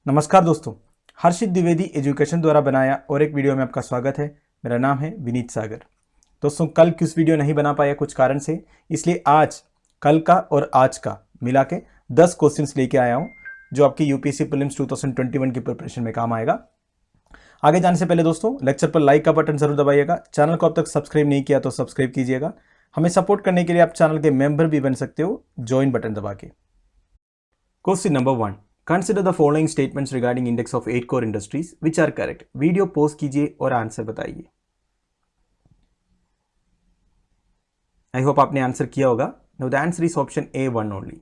नमस्कार दोस्तों, हर्षित द्विवेदी एजुकेशन द्वारा बनाया और एक वीडियो में आपका स्वागत है। मेरा नाम है विनीत सागर। दोस्तों, कल क्विज वीडियो नहीं बना पाया कुछ कारण से, इसलिए आज कल का और आज का मिला के 10 क्वेश्चंस लेके आया हूं जो आपकी यूपीएससी प्रीलिम्स 2021 की प्रिपरेशन में काम आएगा। आगे जाने से पहले दोस्तों, लेक्चर पर लाइक का बटन जरूर दबाइएगा। चैनल को अब तक सब्सक्राइब नहीं किया तो सब्सक्राइब कीजिएगा। हमें सपोर्ट करने के लिए आप चैनल के मेंबर भी बन सकते हो ज्वाइन बटन दबा के। Question number 1, consider the following statements regarding index of 8 core industries which are correct. Video pause कीजिए और आंसर बताइए। आई होप आपने आंसर किया होगा। Know the answer is option A 1 only.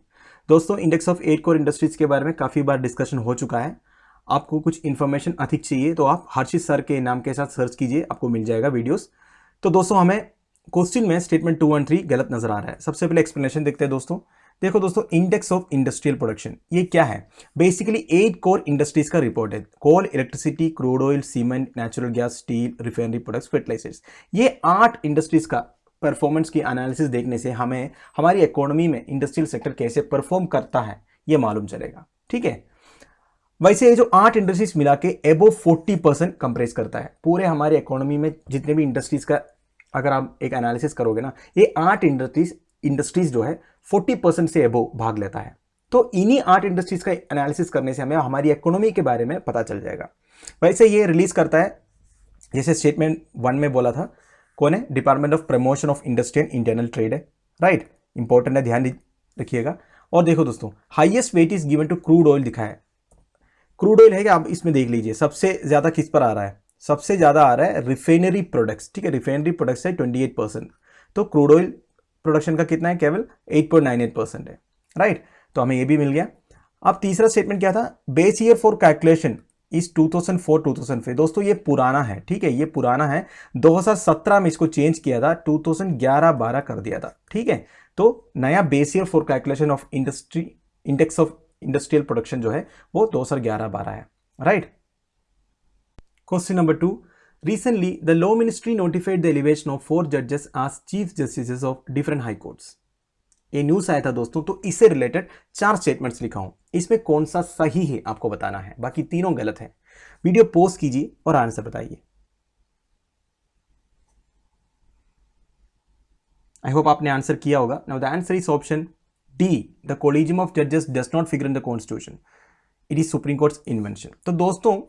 दोस्तों, इंडेक्स ऑफ 8 कोर इंडस्ट्रीज के बारे में काफी बार डिस्कशन हो चुका है। आपको कुछ इंफॉर्मेशन अधिक चाहिए तो आप हर्षित सर के नाम के साथ सर्च कीजिए, आपको मिल जाएगा वीडियोस। तो दोस्तों, हमें क्वेश्चन में स्टेटमेंट 2 और 3 गलत नजर आ रहा है। सबसे पहले एक्सप्लेनेशन देखते हैं दोस्तों। देखो दोस्तों, इंडेक्स ऑफ इंडस्ट्रियल प्रोडक्शन ये क्या है? बेसिकली 8 कोर इंडस्ट्रीज का रिपोर्ट है। Coal, electricity, crude oil, cement, natural gas, steel, refinery products, fertilisers, ये 8 इंडस्ट्रीज का परफॉर्मेंस की एनालिसिस देखने से हमें हमारी इकोनॉमी में इंडस्ट्रियल सेक्टर कैसे परफॉर्म करता है ये मालूम चलेगा। ठीक है, वैसे ये जो 8 इंडस्ट्रीज मिला के एबो 40% कंप्रेस करता है पूरे हमारे इकोनॉमी में। जितने भी इंडस्ट्रीज का अगर आप एक एनालिसिस करोगे ना, ये 8 इंडस्ट्रीज जो है 40% से एबो भाग लेता है। तो इन्हीं 8 इंडस्ट्रीज का एनालिसिस करने से हमें हमारी इकोनॉमी के बारे में पता चल जाएगा। वैसे ये रिलीज करता है, जैसे स्टेटमेंट 1 में बोला था, कौन है? Department of promotion of industry and internal trade है। राइट, इंपॉर्टेंट है, ध्यान रखिएगा। और देखो दोस्तों, highest weight is given to crude oil दिखा है। क्रूड ऑयल है क्या? आप इसमें देख लीजिए सबसे ज्यादा किस पर आ रहा है? सबसे ज्यादा आ रहा है रिफाइनरी प्रोडक्ट्स। ठीक है, रिफाइनरी प्रोडक्ट्स है 28%। तो क्रूड ऑयल प्रोडक्शन का कितना है? केवल 8.98% है। राइट, तो हमें ये भी मिल गया। अब तीसरा स्टेटमेंट क्या था? Base year for calculation is 2004-2005। दोस्तों, ये पुराना है। ठीक है, ये पुराना है। 2017 में इसको चेंज किया था, 2011-12 कर दिया था। ठीक है, तो नया base year for calculation of index of industrial production जो है वो 2011-12 है। Right, question number 2, recently the law ministry notified the elevation of 4 judges as chief justices of different high courts। ये न्यूज आया था दोस्तों, तो इससे रिलेटेड 4 स्टेटमेंट्स लिखा हूं। इसमें कौन सा सही है आपको बताना है, बाकी तीनों गलत है। वीडियो पॉज कीजिए और आंसर बताइए। आई होप आपने आंसर किया होगा। Now the answer is option D, the collegium of जजेस does not figure in the constitution, it is Supreme Court's invention. तो दोस्तों,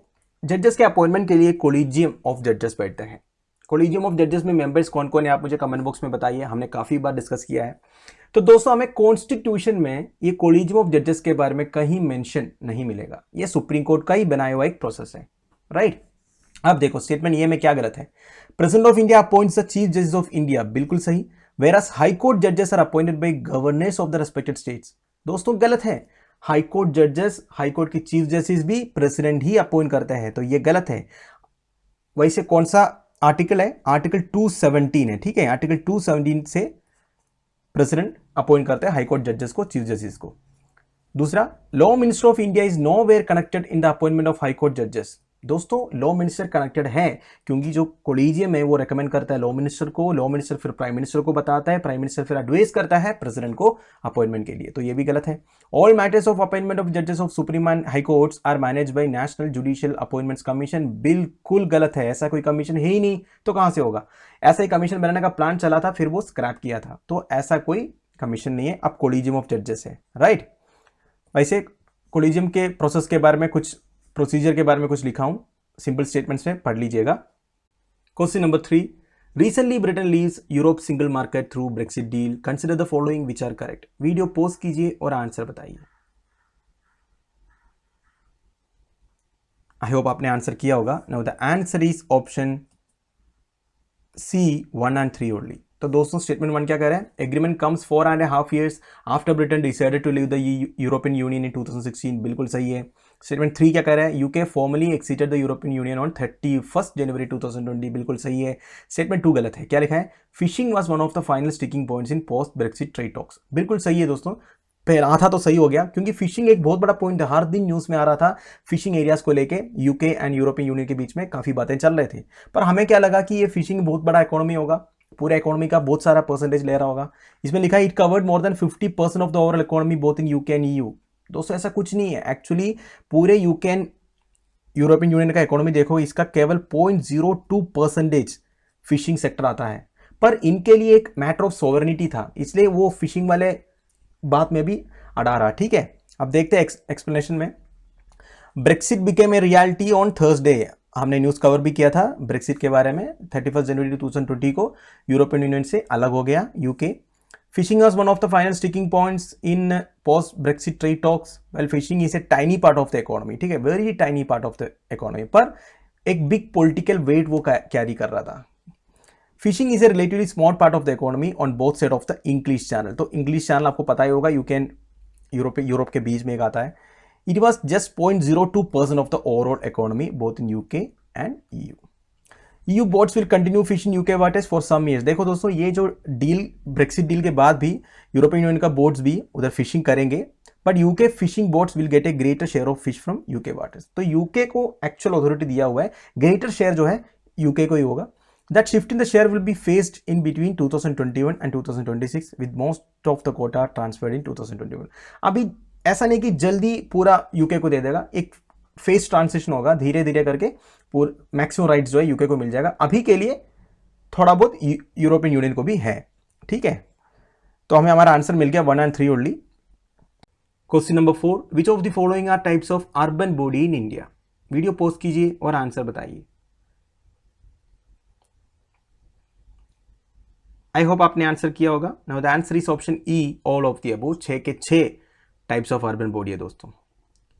जजेस के अपॉइंटमेंट के लिए कोलिजियम ऑफ जजेस बैठते हैं। कोलिजियम ऑफ जजेस में मेंबर्स कौन कौन है आप मुझे कमेंट बॉक्स में बताइए, हमने काफी बार डिस्कस किया है। तो दोस्तों, हमें कॉन्स्टिट्यूशन में ये कोलिजियम ऑफ जजेस के बारे में कहीं मेंशन नहीं मिलेगा। ये सुप्रीम कोर्ट का ही बनाया हुआ एक प्रोसेस है। राइट, अब देखो स्टेटमेंट ये में क्या गलत है? President of India appoints the chief जजेस ऑफ इंडिया, बिल्कुल सही। वेयरएज हाई कोर्ट जजेस are appointed by governors of the respected states, दोस्तों गलत है। हाई कोर्ट जजेस, हाई कोर्ट की चीफ जस्टिस भी प्रेसिडेंट ही अपॉइंट करते हैं, तो ये गलत है। वैसे कौन सा आर्टिकल है? आर्टिकल 217 है। ठीक है, आर्टिकल 217 से प्रेसिडेंट अपॉइंट करते हैं हाई कोर्ट जजेस को, चीफ जस्टिस को। दूसरा, law minister of India is nowhere connected in the appointment of high court जजेस। दोस्तों, लॉ मिनिस्टर कनेक्टेड है क्योंकि जो कोलिजियम है वो रेकमेंड करता है लॉ मिनिस्टर को, लॉ मिनिस्टर फिर प्राइम मिनिस्टर को बताता है, प्राइम मिनिस्टर फिर एडवाइस करता है प्रेसिडेंट को अपॉइंटमेंट के लिए, तो ये भी गलत है। All matters of appointment of जजेस of Supreme and High Courts are manage by National Judicial Appointments Commission, बिल्कुल गलत है। ऐसा कोई कमीशन है ही नहीं, तो कहां से होगा? ऐसा ही कमीशन बनाने का प्लान चला था, फिर वो स्क्रैप किया था, तो ऐसा कोई कमीशन नहीं है। अब कोलिजियम ऑफ जजेस है। राइट, वैसे कोलिजियम के प्रोसेस के बारे में कुछ, प्रोसीजर के बारे में कुछ लिखा हूं, सिंपल स्टेटमेंट्स में पढ़ लीजिएगा। Question number 3, recently Britain leaves Europe single market through Brexit deal, consider the following which are correct. Video pause कीजिए और आंसर बताइए। आई होप आपने आंसर किया होगा। Now the answer is option C 1 and 3 only. तो दोस्तों, statement 1 क्या कह रहा है? Agreement comes 4.5 years after Britain decided to leave the European Union in 2016, बिल्कुल सही है। स्टेटमेंट 3 क्या कह रहा है? UK formally excited the European union on 31 जनवरी 2020, बिल्कुल सही है। स्टेटमेंट 2 गलत है। क्या लिखा है? Fishing was one of the final sticking points in post Brexit trade talks, बिल्कुल सही है दोस्तों। पहला था तो सही हो गया क्योंकि फिशिंग एक बहुत बड़ा पॉइंट है, हर दिन न्यूज में आ रहा था फिशिंग एरियाज को लेके। यूके एंड यूरोपियन यूनियन के बीच में काफी बातें चल रहे थे, पर हमें क्या लगा कि ये फिशिंग बहुत बड़ा इकोनॉमी होगा, पूरे इकोनॉमी का बहुत सारा परसेंटेज ले रहा होगा। इसमें लिखा है it covered more than 50% of the overall economy both in UK and EU. दोस्तों ऐसा कुछ नहीं है एक्चुअली। पूरे यूरोपियन यूनियन का इकोनॉमी देखो, इसका केवल 0.02% फिशिंग सेक्टर आता है, पर इनके लिए एक मैटर ऑफ सोवरेनिटी था, इसलिए वो फिशिंग वाले बात में भी अड़ा रहा। ठीक है, अब देखते हैं एक्सप्लेनेशन में। Brexit became a reality on Thursday. हमने न्यूज कवर भी किया था ब्रेक्सिट के बारे में। 31 जनवरी 2020 को यूरोपियन यूनियन से अलग हो गया UK. Fishing was one of the final sticking points in post-Brexit trade talks. Well, fishing is a tiny part of the economy, ठीक है, very tiny part of the economy, पर एक बिग पॉलिटिकल वेट वो carry कर रहा था। Fishing is a relatively small part of the economy on both side of the English channel. तो English channel आपको पता ही होगा, यूरोप के बीच में एक आता है। It was just 0.02% of the overall economy both in UK and EU. EU boats will continue fishing UK waters for some years. देखो दोस्तों, ये जो डील, ब्रेक्सिट डील के बाद भी यूरोपियन यूनियन का बोट्स भी उधर फिशिंग करेंगे, but UK fishing boats will get A greater share of fish from UK waters. तो यूके को एक्चुअल अथॉरिटी दिया हुआ है, ग्रेटर शेयर जो है यूके को ही होगा। That shift in the share will be phased in between 2021 and 2026 with most of the quota transferred in 2021। अभी ऐसा नहीं कि जल्दी पूरा यूके को दे देगा, एक फेस ट्रांसिशन होगा, धीरे धीरे करके मैक्सिमम राइट्स जो है यूके को मिल जाएगा। अभी के लिए थोड़ा बहुत यूरोपियन यूनियन को भी है। ठीक है, तो हमें हमारा आंसर मिल गया 1 and 3 only. Question number 4, which of the following are types of urban body in India. Video pause कीजिए और आंसर बताइए। आई होप आपने आंसर किया होगा। Now the answer is option E, all of the above. 6 के 6 types of urban body है दोस्तों।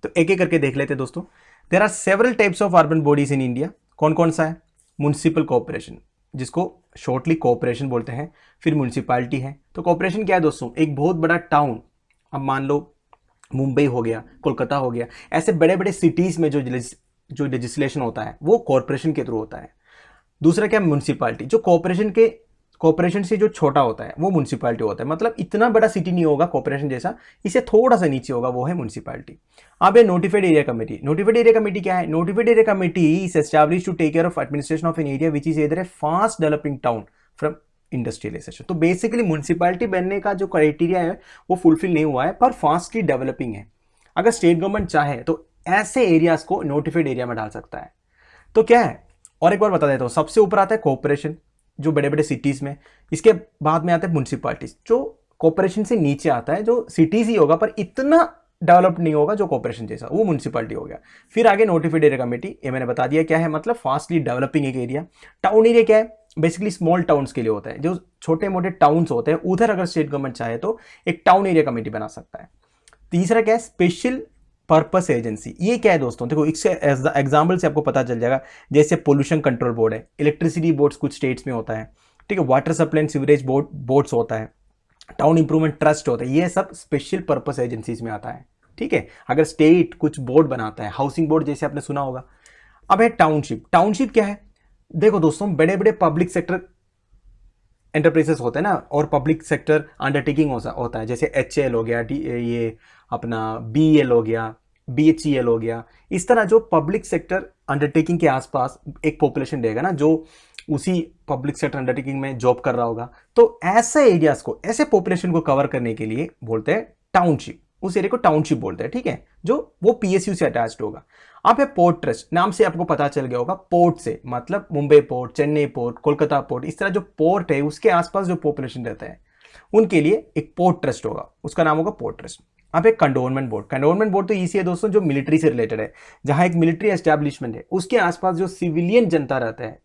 तो एक एक करके देख लेते हैं दोस्तों। There are several types of urban bodies in India. कौन कौन सा है? म्युनिसिपल कॉर्पोरेशन, जिसको शॉर्टली कॉर्पोरेशन बोलते हैं। फिर म्युनिसिपैलिटी है। तो कॉर्पोरेशन क्या है दोस्तों? एक बहुत बड़ा टाउन, अब मान लो मुंबई हो गया, कोलकाता हो गया, ऐसे बड़े बड़े सिटीज में जो लेजिस्लेशन होता है वो कॉर्पोरेशन के थ्रू होता है। दूसरा क्या? म्युनिसिपैलिटी, जो कॉर्पोरेशन से जो छोटा होता है वो म्युनिसिपैलिटी होता है। मतलब इतना बड़ा सिटी नहीं होगा कॉर्पोरेशन जैसा, इससे थोड़ा सा नीचे होगा, वो है म्युनिसिपैलिटी। अब ये notified area committee. Notified area committee क्या है? Notified area committee is established to take care of administration of an area which is either a fast developing town from industrialisation. तो बेसिकली म्युनिसिपैलिटी बनने का जो criteria है वो fulfil नहीं हुआ है, पर फास्टली डेवलपिंग है। अगर स्टेट गवर्नमेंट चाहे तो ऐसे एरियाज को नोटिफाइड एरिया में डाल सकता है। तो क्या है, और एक बार बता देता हूं। सबसे ऊपर आता है कॉर्पोरेशन, जो बड़े बड़े सिटीज में। इसके बाद में आता है म्युनिसिपैलिटीज, जो कॉर्पोरेशन से नीचे आता है, जो सिटीज ही होगा पर इतना डेवलप नहीं होगा जो कॉर्पोरेशन जैसा, वो म्युनिसिपैलिटी हो गया। फिर आगे नोटिफाइड एरिया कमेटी, ये मैंने बता दिया क्या है, मतलब फास्टली डेवलपिंग एक एरिया। टाउन एरिया क्या है? बेसिकली स्मॉल टाउन्स के लिए होता है, जो छोटे मोटे टाउन्स होते हैं उधर अगर स्टेट गवर्नमेंट चाहे तो एक टाउन एरिया कमेटी बना सकता है। तीसरा क्या है? Special purpose agency. ये क्या है दोस्तों? देखो, इससे एग्जाम्पल से आपको पता चल जाएगा। जैसे पोल्यूशन कंट्रोल बोर्ड है, इलेक्ट्रिसिटी बोर्ड्स कुछ स्टेट्स में होता है, ठीक है, water supply and sewerage boards होता है, टाउन इंप्रूवमेंट ट्रस्ट होता है, ये सब स्पेशल पर्पस एजेंसीज में आता है। ठीक है, अगर स्टेट कुछ बोर्ड बनाता है, हाउसिंग बोर्ड जैसे आपने सुना होगा। अब है टाउनशिप। टाउनशिप क्या है? देखो दोस्तों, बड़े बड़े पब्लिक सेक्टर एंटरप्राइजेस होते हैं ना, और पब्लिक सेक्टर अंडरटेकिंग होता है, जैसे HAL हो गया, ये अपना BEL हो गया, BHEL हो गया। इस तरह जो पब्लिक सेक्टर अंडरटेकिंग के आसपास एक पॉपुलेशन रहेगा ना, जो उसी पब्लिक सेक्टर अंडरटेकिंग में जॉब कर रहा होगा, तो ऐसे एरियाज को, ऐसे पॉपुलेशन को कवर करने के लिए बोलते हैं टाउनशिप। उस एरिया को टाउनशिप बोलते हैं। ठीक है, जो वो PSU से अटैच्ड होगा। अब है पोर्ट ट्रस्ट। नाम से आपको पता चल गया होगा, पोर्ट से मतलब Mumbai port, Chennai port, Kolkata port, इस तरह जो पोर्ट है उसके आसपास जो पॉपुलेशन रहता है उनके लिए एक पोर्ट ट्रस्ट होगा, उसका नाम होगा पोर्ट ट्रस्ट। अब एक कंडोनमेंट बोर्ड। कंडोनमेंट बोर्ड तो इसी है दोस्तों, जो मिलिट्री से रिलेटेड है, जहां एक मिलिट्री एस्टैब्लिशमेंट है, उसके आसपास जो सिविलियन जनता रहता है,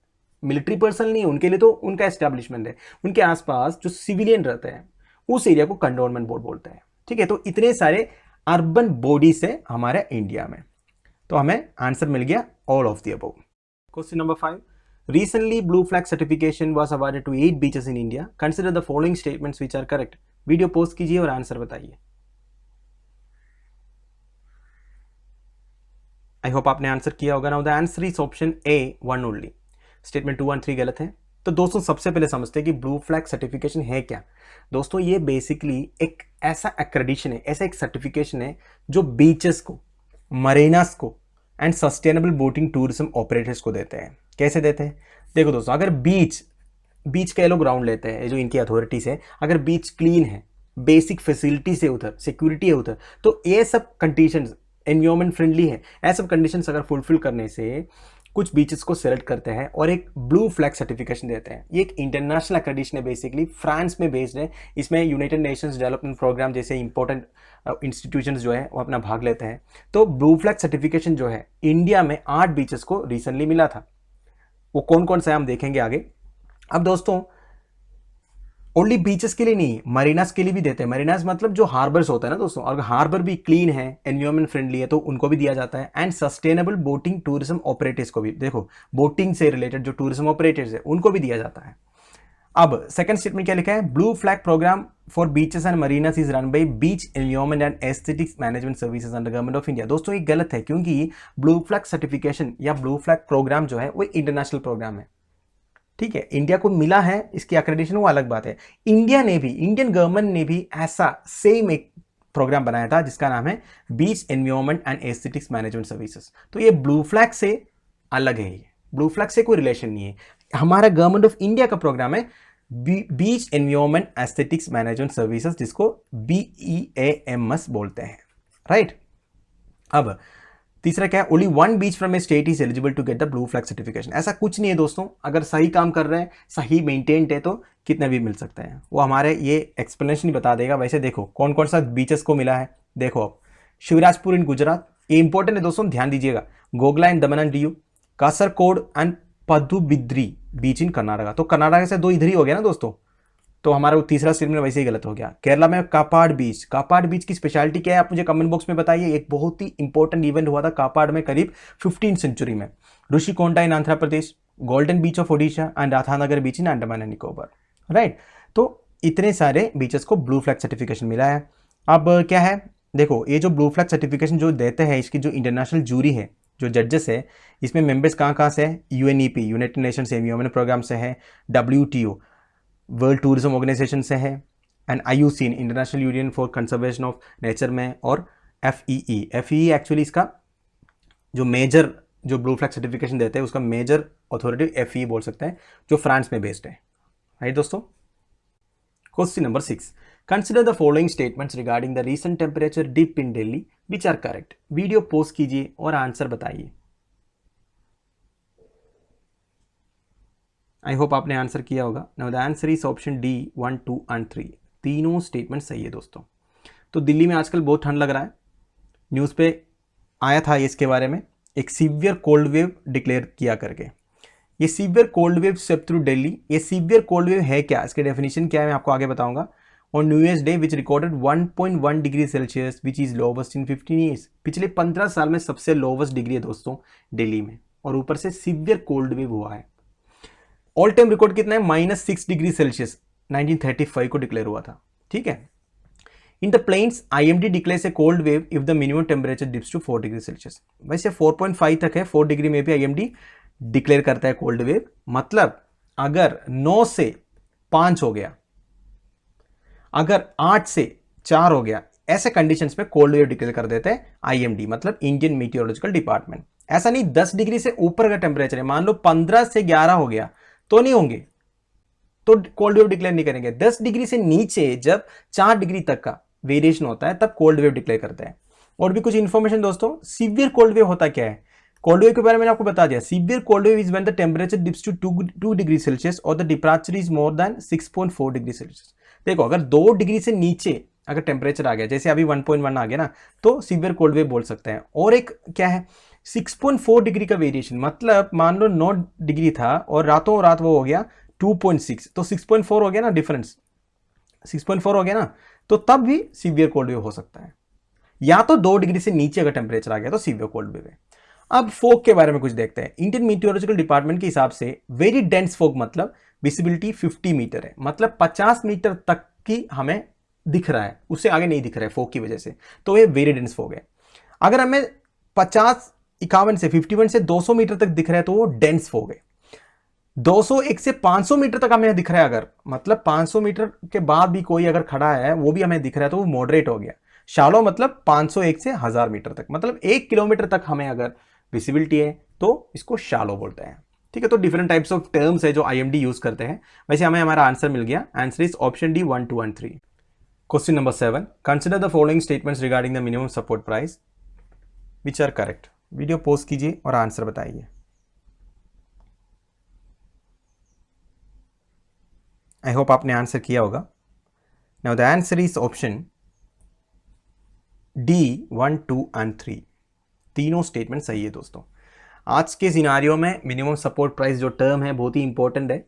मिलिट्री पर्सन नहीं, उनके लिए तो उनका एस्टैब्लिशमेंट है, उनके आसपास जो सिविलियन रहते हैं उस एरिया को कंडोनमेंट बोर्ड बोलते हैं। ठीक है, तो इतने सारे अर्बन बॉडीज है हमारे इंडिया में। तो हमें आंसर मिल गया all of the above. Question number 5, recently blue flag certification was awarded to 8 beaches in India. Consider the following statements which are correct. Video pause कीजिए और आंसर बताइए। आई होप आपने आंसर किया होगा। Now the answer is option A, 1 only. Statement 2 और 3 गलत है। तो दोस्तों सबसे पहले समझते हैं कि ब्लू फ्लैग सर्टिफिकेशन है क्या। दोस्तों ये बेसिकली एक ऐसा एक्रेडिशन है, ऐसा एक सर्टिफिकेशन है जो बीचेस को, मरीनास को and sustainable boating tourism operators को देते हैं। कैसे देते हैं? देखो दोस्तों, अगर बीच के लोग ग्राउंड लेते हैं, जो इनकी अथॉरिटीज है, अगर बीच क्लीन है, बेसिक फैसिलिटीज है उधर, सिक्योरिटी है उधर, तो ये सब कंडीशंस एनवायरमेंट फ्रेंडली है, ऐसे सब कंडीशंस अगर फुलफिल करने से कुछ बीचेस को सेलेक्ट करते हैं और एक ब्लू फ्लैग सर्टिफिकेशन देते हैं। ये एक इंटरनेशनल एक्रेडिशन है, बेसिकली फ्रांस में बेस्ड है। इसमें यूनाइटेड नेशंस डेवलपमेंट प्रोग्राम जैसे इंपॉर्टेंट इंस्टीट्यूशंस जो है वो अपना भाग लेते हैं। तो ब्लू फ्लैग सर्टिफिकेशन जो है इंडिया में 8 बीचेस को रिसेंटली मिला था। वो कौन कौन सा है हम देखेंगे आगे। अब दोस्तों ओनली बीचेस के लिए नहीं, मरीनास के लिए भी देते हैं। मरीनास मतलब जो हार्बर्स होता है ना दोस्तों, और हार्बर भी क्लीन है, एनवायरमेंट फ्रेंडली है, तो उनको भी दिया जाता है। And sustainable boating tourism operators को भी, देखो बोटिंग से रिलेटेड जो टूरिज्म ऑपरेटर्स है उनको भी दिया जाता है। अब सेकंड स्टेटमेंट क्या लिखा है, blue flag programme for beaches and marinas is run by Beach Environment and Aesthetics management Services under Government of India. दोस्तों ये गलत है, क्योंकि ब्लू फ्लैग सर्टिफिकेशन या ब्लू फ्लैग प्रोग्राम जो है वो इंटरनेशनल प्रोग्राम है, ठीक है। इंडिया को मिला है इसकी एक्रेडिटेशन, वो अलग बात है। इंडिया ने भी, इंडियन गवर्नमेंट ने भी ऐसा सेम एक प्रोग्राम बनाया था जिसका नाम है बीच Environment and Aesthetics management Services. तो ये ब्लू फ्लैग से अलग है, ये ब्लू फ्लैग से कोई रिलेशन नहीं है। हमारा गवर्नमेंट ऑफ इंडिया का प्रोग्राम है बीच एनवायरमेंट एस्थेटिक्स मैनेजमेंट सर्विसेज, जिसको BEAMS बोलते हैं, राइट। अब तीसरा क्या है, only 1 beach from a state is eligible to get the blue flag certification. ऐसा कुछ नहीं है दोस्तों, अगर सही काम कर रहे हैं, सही मेंटेन्ड है, तो कितने भी मिल सकते हैं। वो हमारे ये एक्सप्लेनेशन ही बता देगा। वैसे देखो कौन कौन सा बीचेस को मिला है, देखो अब शिवराजपुर इन गुजरात, ये इंपॉर्टेंट है दोस्तों, ध्यान दीजिएगा। गोगला इन दमन and Diyu, Kasarkod and Padubidri बीच इन कर्नाटका। तो कर्नाटका से 2 इधर ही हो गया ना दोस्तों, तो हमारा वो तीसरा स्टेटमेंट वैसे ही गलत हो गया। केरला में कापाड बीच, कापाड बीच की स्पेशलिटी क्या है आप मुझे कमेंट बॉक्स में बताइए। एक बहुत ही इंपॉर्टेंट इवेंट हुआ था कापाड में करीब 15th सेंचुरी में। Rishikonda in Andhra Pradesh, Golden Beach of Odisha and Radhanagar Beach in Andaman and Nicobar, right. तो इतने सारे बीचेस को ब्लू फ्लैग सर्टिफिकेशन मिला है। अब क्या है, देखो ये जो ब्लू फ्लैग सर्टिफिकेशन जो देते हैं, इसकी जो इंटरनेशनल जूरी है, जो जजेस है, इसमें मेंबर्स कहाँ से है, UNEP United Nations environment programme से है, WTO वर्ल्ड टूरिज्म ऑर्गेनाइजेशन से है, and IUCN international union for conservation of nature में, और FEE एक्चुअली इसका जो मेजर जो ब्लू फ्लैग सर्टिफिकेशन देते हैं उसका मेजर अथॉरिटी FEE बोल सकते हैं, जो फ्रांस में बेस्ड है, राइट दोस्तों। Question number 6, consider the following statements regarding the recent temperature dip in Delhi which are correct. Video pause कीजिए और आंसर बताइए। आई होप आपने आंसर किया होगा। Now the answer is option D 1, 2 and 3, तीनों स्टेटमेंट सही है दोस्तों। तो दिल्ली में आजकल बहुत ठंड लग रहा है, न्यूज़ पे आया था इसके बारे में, एक सीवियर कोल्ड वेव डिक्लेयर किया करके। ये severe cold wave swept through Delhi, ये सीवियर कोल्ड वेव है क्या, इसके डेफिनेशन क्या है मैं आपको आगे बताऊंगा। On new years day which recorded 1.1 degree Celsius which is lowest in 15 years. पिछले 15 साल में सबसे लोवेस्ट डिग्री है दोस्तों दिल्ली में, और ऊपर से सीवियर कोल्ड वेव हुआ है। ऑल टाइम रिकॉर्ड कितना है, -6 डिग्री सेल्सियस 1935 को डिक्लेयर हुआ था, ठीक है। In the plains IMD declares a cold wave if the minimum temperature dips to 4 degree celsius. वैसे 4.5 तक है, 4 डिग्री में भी IMD डिक्लेयर करता है कोल्ड वेव। मतलब अगर 9 से 5 हो गया, अगर 8 से 4 हो गया, ऐसे कंडीशंस में कोल्ड वेव डिक्लेयर कर देते हैं IMD, मतलब इंडियन मीटियोलॉजिकल डिपार्टमेंट। ऐसा नहीं 10 डिग्री से ऊपर का टेम्परेचर है, मान लो 15 से 11 हो गया तो नहीं होंगे, तो कोल्ड वेव डिक्लेयर नहीं करेंगे। 10 डिग्री से नीचे जब 4 डिग्री तक का वेरिएशन होता है तब कोल्ड वेव डिक्लेयर करते हैं। और भी कुछ इंफॉर्मेशन दोस्तों, सीवियर कोल्ड वेव होता क्या है, कोल्ड वेव के बारे में मैंने आपको बता दिया। Severe cold wave is when the temperature dips to 2 degree Celsius और the departure is more than 6.4 degree Celsius. देखो अगर 2 डिग्री से नीचे अगर टेम्परेचर आ गया, जैसे अभी 1.1 आ गया ना, तो सीवियर कोल्ड वेव बोल सकते हैं। और एक क्या है, 6.4 डिग्री का वेरिएशन, मतलब मान लो 9 डिग्री था और रातों रात वो हो गया 2.6, तो 6.4 हो गया ना डिफरेंस, 6.4 हो गया ना, तो तब भी सीवियर कोल्ड वेव हो सकता है। या तो 2 डिग्री से नीचे अगर टेम्परेचर आ गया तो सीवियर कोल्ड वेव है। अब फोग के बारे में कुछ देखते हैं। इंडियन मीटियोलॉजिकल डिपार्टमेंट के हिसाब से वेरी डेंस फोग मतलब विजिबिलिटी 50 मीटर है, मतलब 50 मीटर तक की हमें दिख रहा है, उससे आगे नहीं दिख रहा है फोग की वजह से, तो ये वेरी डेंस फोग है। अगर हमें 51 से 51 से 200 मीटर तक दिख रहा है तो वो डेंस फोग है। 201 से 500 मीटर तक हमें दिख रहा है, अगर मतलब 500 मीटर के बाद भी कोई अगर खड़ा है वो भी हमें दिख रहा है तो वो मॉडरेट हो गया। शैलो मतलब 501 से 1000 मीटर तक, मतलब 1 किलोमीटर तक हमें अगर विजिबिलिटी है तो इसको शैलो बोलते हैं, ठीक है। तो डिफरेंट टाइप्स ऑफ टर्म्स है जो IMD यूज करते हैं। वैसे हमें हमारा आंसर मिल गया, answer is option D 1, 2 and 3। Question number 7, consider the following statements regarding the minimum support price which are correct. Video pause कीजिए और आंसर बताइए। आई होप आपने आंसर किया होगा। Now the answer is option D 1, 2 and 3। तीनों statement सही है दोस्तों। आज के सिनारियो में मिनिमम सपोर्ट प्राइस जो टर्म है बहुत ही इंपॉर्टेंट है,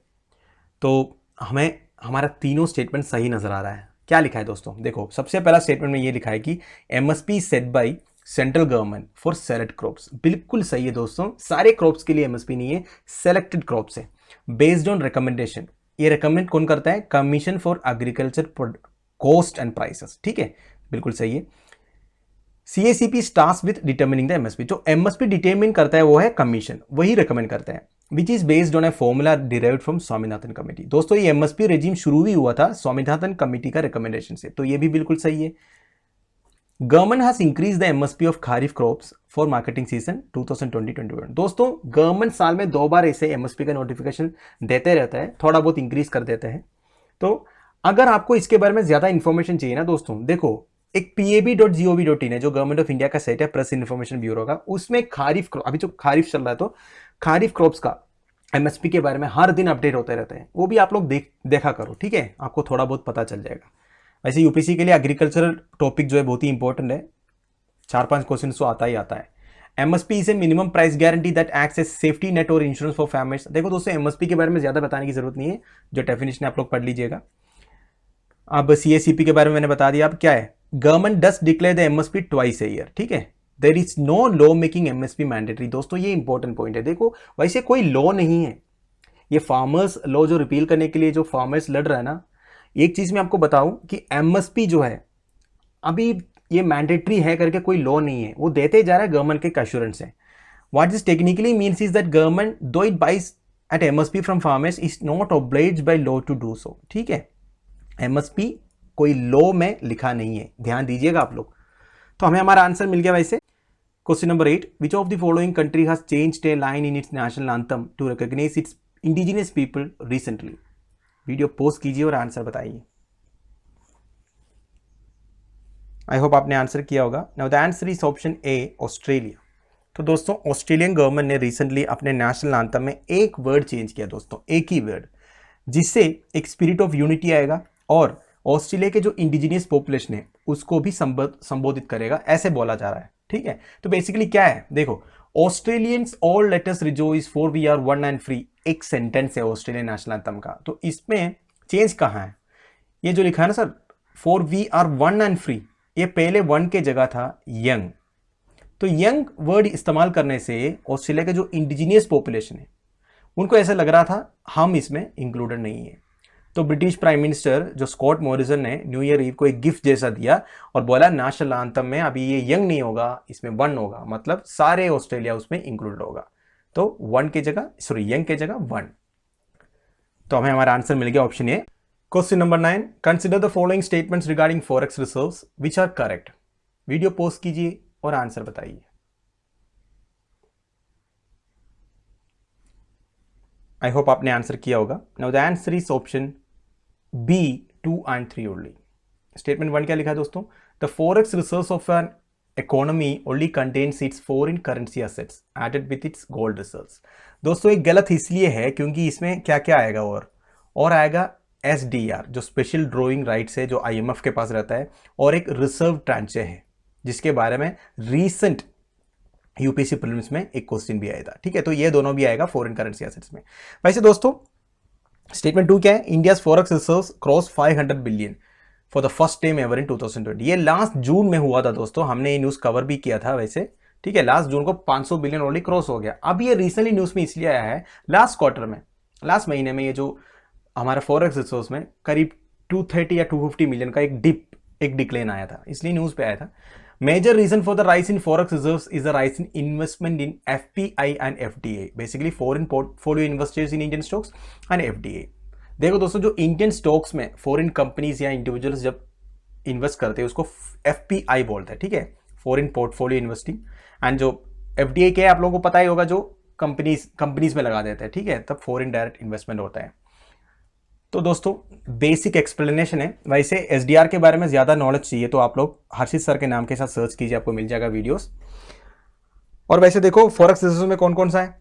तो हमें हमारा तीनों स्टेटमेंट सही नजर आ रहा है। क्या लिखा है दोस्तों, देखो सबसे पहला स्टेटमेंट में ये लिखा है कि MSP set by central government for select crops. बिल्कुल सही है दोस्तों, सारे क्रॉप्स के लिए एमएसपी नहीं है, सेलेक्टेड क्रॉप्स है, बेस्ड ऑन रिकमेंडेशन। ये रिकमेंड कौन करता है, commission for agriculture cost and prices, ठीक है, बिल्कुल सही है। CACP starts with determining the MSP. जो एमएसपी डिटरमिन करता है वो है कमीशन, वही रिकमेंड करता है, which is based on a formula derived from Swaminathan committee. दोस्तों ये एमएसपी रेजिम शुरू भी हुआ था स्वामीनाथन कमेटी का रिकमेंडेशन से, तो ये भी बिल्कुल सही है। Government has increase the MSP of kharif crops for marketing season 2020-21। दोस्तों गवर्नमेंट साल में 2 बार ऐसे एमएसपी का नोटिफिकेशन देते रहता है, थोड़ा बहुत इंक्रीज कर देता है। तो अगर आपको इसके बारे में ज्यादा इंफॉर्मेशन चाहिए ना दोस्तों, देखो एक pab.gov.in है जो गवर्नमेंट ऑफ इंडिया का सेट है, प्रेस इन्फॉर्मेशन ब्यूरो का, उसमें खारिफ अभी जो खारिफ चल रहा है तो खारिफ क्रॉप्स का एमएसपी के बारे में हर दिन अपडेट होते रहते हैं, वो भी आप लोग देखा करो, ठीक है, आपको थोड़ा बहुत पता चल जाएगा। वैसे यूपीसी के लिए एग्रीकल्चरल टॉपिक जो है बहुत ही इंपॉर्टेंट है, 4-5 क्वेश्चन तो आता ही आता है। MSP is a minimum price guarantee that acts as safety net और इंश्योरेंस फॉर फार्मर्स। देखो दोस्तों एमएसपी के बारे में ज्यादा बताने की जरूरत नहीं है, जो डेफिनेशन आप लोग पढ़ लीजिएगा। अब CACP के बारे में मैंने बता दिया। अब क्या है, government does declare the MSP twice a year, ठीक है, there is no law making MSP mandatory. दोस्तों ये इंपॉर्टेंट पॉइंट है, देखो वैसे कोई लॉ नहीं है, ये फार्मर्स लॉ जो रिपील करने के लिए जो फार्मर्स लड़ रहा है ना, एक चीज मैं आपको बताऊं कि एमएसपी जो है अभी ये मैंडेटरी है करके कोई लॉ नहीं है, वो देते जा रहा है गवर्नमेंट के एश्योरेंस है। What this technically means is that government though it buys at MSP from farmers is not obliged by law to do so, ठीक है, एमएसपी कोई लॉ में लिखा नहीं है, ध्यान दीजिएगा आप लोग। तो हमें हमारा आंसर मिल गया। वैसे question number 8, which of the following country has changed a line in its national anthem to recognise its indigenous people recently. Video pause कीजिए और आंसर बताइए। आई होप आपने आंसर किया होगा। Now the answer is option A, Australia. तो दोस्तों Australian government ने recently अपने नेशनल एंथम में एक वर्ड चेंज किया दोस्तों, एक ही वर्ड, जिससे एक स्पिरिट ऑफ यूनिटी आएगा और ऑस्ट्रेलिया के जो इंडिजिनियस पॉपुलेशन है उसको भी संबोधित करेगा, ऐसे बोला जा रहा है, ठीक है। तो बेसिकली क्या है, देखो Australians all let us rejoice for we are one and free, एक सेंटेंस है ऑस्ट्रेलियन नेशनल एंथम का। तो इसमें चेंज कहाँ है, ये जो लिखा है ना sir, for we are one and free, ये पहले वन के जगह था यंग। तो यंग वर्ड इस्तेमाल करने से ऑस्ट्रेलिया के जो इंडिजिनियस पॉपुलेशन है उनको ऐसा लग रहा था हम इसमें इंक्लूडेड नहीं है। तो ब्रिटिश प्राइम मिनिस्टर जो स्कॉट मॉरिसन ने न्यू ईयर ईव को एक गिफ्ट जैसा दिया और बोला नेशनल एंथम में अभी ये यंग नहीं होगा, इसमें वन होगा, मतलब सारे ऑस्ट्रेलिया उसमें इंक्लूड होगा। तो वन के जगह सॉरी यंग के जगह वन। तो हमें हमारा आंसर मिल गया option A. Question number 9, consider the following statements regarding forex reserves which are correct. Video pause कीजिए और आंसर बताइए। आई होप आपने आंसर किया होगा। Now the answer is option B 2 and 3 only. Statement 1 क्या लिखा है दोस्तों, the forex reserves of an economy only contains its foreign currency assets added with its gold reserves. दोस्तों एक गलत इसलिए है क्योंकि इसमें क्या क्या आएगा और आएगा SDR जो स्पेशल ड्रॉइंग राइट्स है जो IMF के पास रहता है, और एक रिजर्व ट्रांचे है जिसके बारे में रीसेंट यूपीएससी प्रीलिम्स में एक क्वेश्चन भी आया था, ठीक है। तो ये दोनों भी आएगा फॉरेन करेंसी एसेट्स में। वैसे दोस्तों स्टेटमेंट 2 क्या है, India's forex reserves cross 500 billion for the first time ever in 2020। ये लास्ट जून में हुआ था दोस्तों, हमने ये न्यूज कवर भी किया था वैसे, ठीक है। लास्ट जून को 500 बिलियन ऑलरेडी क्रॉस हो गया। अब ये रिसेंटली न्यूज में इसलिए आया है, लास्ट क्वार्टर में, लास्ट महीने में, ये जो हमारा फॉरेक्स रिजर्व्स में करीब 230 या 250 मिलियन का एक डिक्लेन आया था, इसलिए न्यूज पे आया था। Major reason for the rise in forex reserves is the rise in investment in FPI and FDA, basically foreign portfolio investors in Indian stocks and FDA। देखो दोस्तों जो इंडियन स्टॉक्स में फॉरेन कंपनीज या individuals जब invest करते हैं उसको FPI बोलते हैं, ठीक है, फॉरेन पोर्टफोलियो इन्वेस्टिंग। एंड जो FDA क्या है आप लोगों को पता ही होगा, जो कंपनीज में लगा देते हैं, ठीक है, तब फॉरेन डायरेक्ट इन्वेस्टमेंट होता है। तो दोस्तों बेसिक एक्सप्लेनेशन है। वैसे एसडीआर के बारे में ज़्यादा नॉलेज चाहिए तो आप लोग हर्षित सर के नाम के साथ सर्च कीजिए, आपको मिल जाएगा वीडियोस। और वैसे देखो फॉरेक्स रिजर्व में कौन कौन सा है,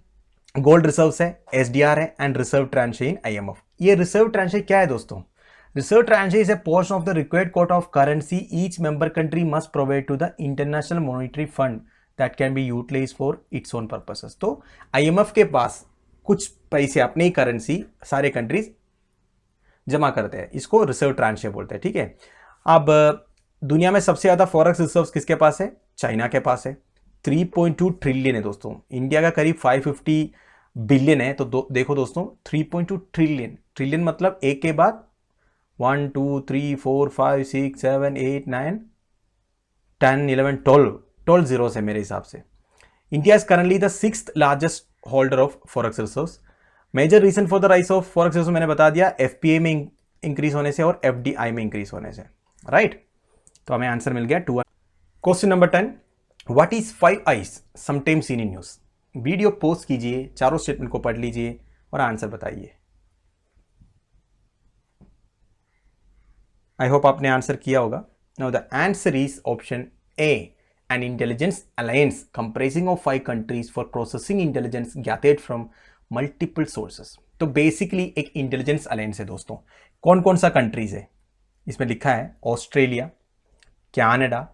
गोल्ड रिजर्व्स है, एसडीआर है and reserve tranche in IMF. ये रिजर्व ट्रांशे क्या है दोस्तों? Reserve tranche is a portion of the required quota of currency each member country must provide to the International Monetary Fund that can be utilise for its own purposes. तो IMF के पास कुछ पैसे अपनी currency सारे countries जमा करते हैं, इसको रिजर्व ट्रांशे बोलते हैं, ठीक है। अब दुनिया में सबसे ज्यादा फॉरेक्स रिजर्व्स किसके पास है? चाइना के पास है, 3.2 ट्रिलियन है दोस्तों। इंडिया का करीब 550 बिलियन है, तो देखो दोस्तों 3.2 ट्रिलियन, ट्रिलियन मतलब एक के बाद 1 2 3 4 5 6 7 8 9 10 11 12 जीरोस है मेरे हिसाब से। India is currently the 6th largest holder of forex reserves. Major reason for the rise of forex reserve मैंने बता दिया, एफपीए में इंक्रीज होने से और एफडीआई में इंक्रीज होने से, राइट। तो हमें आंसर मिल गया 2। Question number 10, what is 5 eyes sometimes seen in news? Video pause कीजिए, चारों स्टेटमेंट को पढ़ लीजिए और आंसर बताइए। आई होप आपने आंसर किया होगा। Now the answer is option A, an intelligence alliance comprising of 5 countries for processing intelligence gathered from multiple sources। तो बेसिकली एक इंटेलिजेंस अलायंस है दोस्तों। कौन कौन सा कंट्रीज है इसमें लिखा है? Australia, Canada,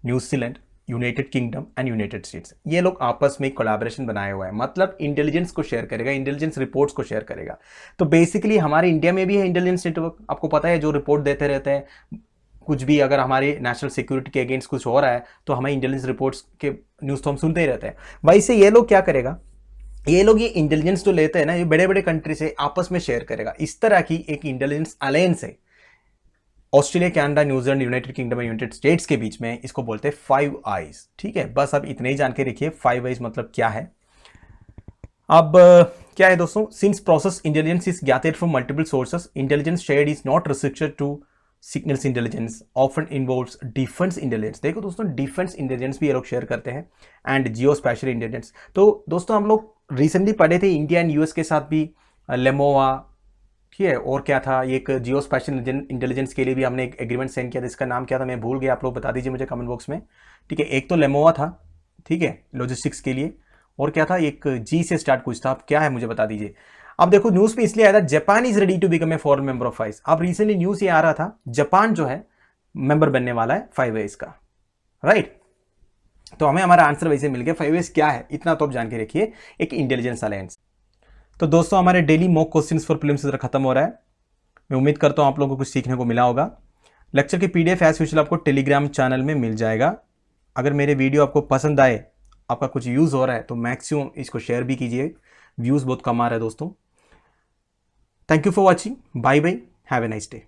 New Zealand, United kingdom and United states. ये लोग आपस में कोलैबोरेशन बनाए हुआ है, मतलब इंटेलिजेंस को शेयर करेगा, इंटेलिजेंस रिपोर्ट्स को शेयर करेगा। तो बेसिकली हमारे इंडिया में भी है इंटेलिजेंस नेटवर्क, आपको पता है, जो रिपोर्ट देते रहते हैं। कुछ भी अगर हमारे नेशनल सिक्योरिटी के अगेंस्ट कुछ हो रहा है तो हमें इंटेलिजेंस रिपोर्ट्स के न्यूज़ तो हम सुनते ही रहते हैं। वैसे ये लोग क्या करेगा, ये लोग ये इंटेलिजेंस जो लेते हैं ना, ये बड़े बड़े कंट्री से आपस में शेयर करेगा। इस तरह की एक इंटेलिजेंस अलायंस है Australia, Canada, New Zealand, United kingdom, United states के बीच में। इसको बोलते हैं 5 आईज, ठीक है। बस अब इतने ही जान के रखिए 5 आईज मतलब क्या है। अब क्या है दोस्तों, since process intelligence is gathered from multiple sources, intelligence shared is not restricted to signals intelligence, often involves defence intelligence. देखो दोस्तों डिफेंस इंटेलिजेंस भी ये लोग शेयर करते हैं, एंड जियो स्पेशल इंटेलिजेंस। तो दोस्तों हम लोग रिसेंटली पढ़े थे इंडिया एंड यूएस के साथ भी लेमोवा, ठीक है। और क्या था, एक जियो स्पेशल इंटेलिजेंस के लिए भी हमने एक एग्रीमेंट साइन किया था, इसका नाम क्या था मैं भूल गया, आप लोग बता दीजिए मुझे कमेंट बॉक्स में, ठीक है। एक तो लेमोवा था, ठीक है, लॉजिस्टिक्स के लिए, और क्या था, एक जी से स्टार्ट कुछ था, आप क्या है मुझे बता दीजिए। अब देखो न्यूज में इसलिए आया था, Japan is ready to become a foreign member of 5। अब रिसेंटली न्यूज ये आ रहा था जापान जो है मेंबर बनने वाला है 5 आईज का, राइट। तो हमें हमारा आंसर वैसे मिल गया। 5 आईज क्या है इतना तो आप जान के रखिए, एक इंटेलिजेंस अलायंस। तो दोस्तों हमारे daily mock questions for prelims खत्म हो रहा है। मैं उम्मीद करता हूं आप लोगों को कुछ सीखने को मिला होगा। लेक्चर की पीडीएफ एज यूजुअल आपको टेलीग्राम चैनल में मिल जाएगा। अगर मेरे वीडियो आपको पसंद आए, आपका कुछ यूज हो रहा है, तो मैक्सिमम इसको शेयर भी कीजिए, व्यूज बहुत कम आ रहा है दोस्तों। Thank you for watching, bye bye, have a nice day.